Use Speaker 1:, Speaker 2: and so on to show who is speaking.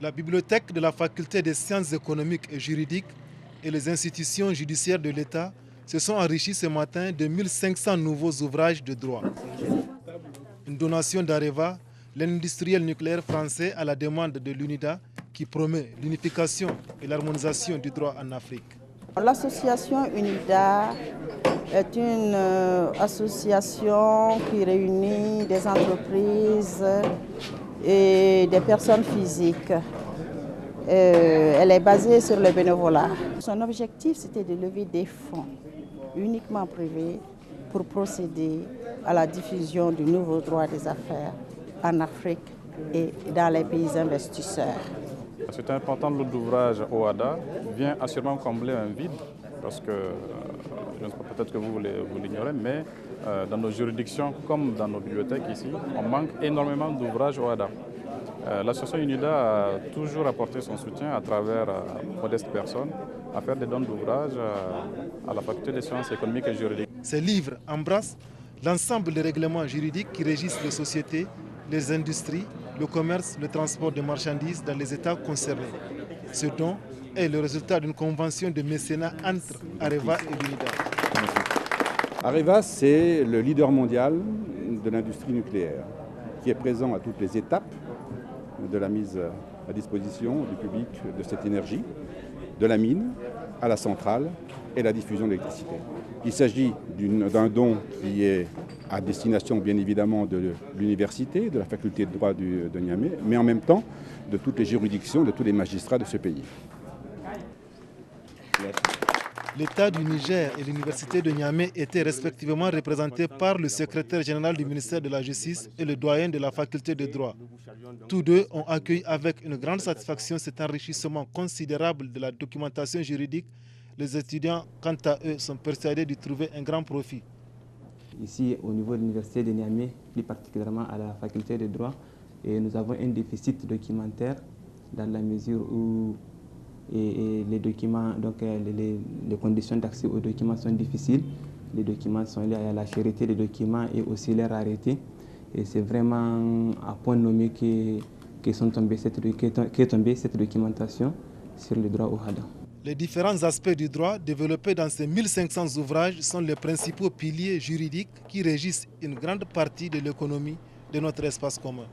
Speaker 1: La bibliothèque de la faculté des sciences économiques et juridiques et les institutions judiciaires de l'État se sont enrichies ce matin de 1500 nouveaux ouvrages de droit. Une donation d'Areva, l'industriel nucléaire français, à la demande de l'UNIDA qui promet l'unification et l'harmonisation du droit en Afrique.
Speaker 2: L'association UNIDA est une association qui réunit des entreprises et des personnes physiques. Elle est basée sur le bénévolat. Son objectif, c'était de lever des fonds uniquement privés pour procéder à la diffusion du nouveau droit des affaires en Afrique et dans les pays investisseurs.
Speaker 3: C'est important, l'ouvrage OHADA vient assurément combler un vide parce que, je ne sais pas, peut-être que vous l'ignorez, mais dans nos juridictions comme dans nos bibliothèques ici, on manque énormément d'ouvrages OHADA. L'association UNIDA a toujours apporté son soutien à travers modestes personnes à faire des dons d'ouvrages à la faculté des sciences économiques et juridiques.
Speaker 1: Ces livres embrassent l'ensemble des règlements juridiques qui régissent les sociétés, les industries, le commerce, le transport de marchandises dans les États concernés. Ce don est le résultat d'une convention de mécénat entre Areva et l'UNIDA.
Speaker 4: Areva, c'est le leader mondial de l'industrie nucléaire qui est présent à toutes les étapes de la mise à disposition du public de cette énergie, de la mine à la centrale et la diffusion de l'électricité. Il s'agit d'un don qui est à destination bien évidemment de l'université, de la faculté de droit de Niamey, mais en même temps de toutes les juridictions, de tous les magistrats de ce pays.
Speaker 1: L'État du Niger et l'Université de Niamey étaient respectivement représentés par le secrétaire général du ministère de la Justice et le doyen de la faculté de droit. Tous deux ont accueilli avec une grande satisfaction cet enrichissement considérable de la documentation juridique. Les étudiants, quant à eux, sont persuadés d'y trouver un grand profit.
Speaker 5: Ici, au niveau de l'Université de Niamey, plus particulièrement à la faculté de droit, et nous avons un déficit documentaire dans la mesure où les documents, donc les conditions d'accès aux documents sont difficiles. Les documents sont liés à la cherté des documents et aussi leur rareté. Et c'est vraiment à point nommé qu'est tombée cette documentation sur le droit au OHADA.
Speaker 1: Les différents aspects du droit développés dans ces 1500 ouvrages sont les principaux piliers juridiques qui régissent une grande partie de l'économie de notre espace commun.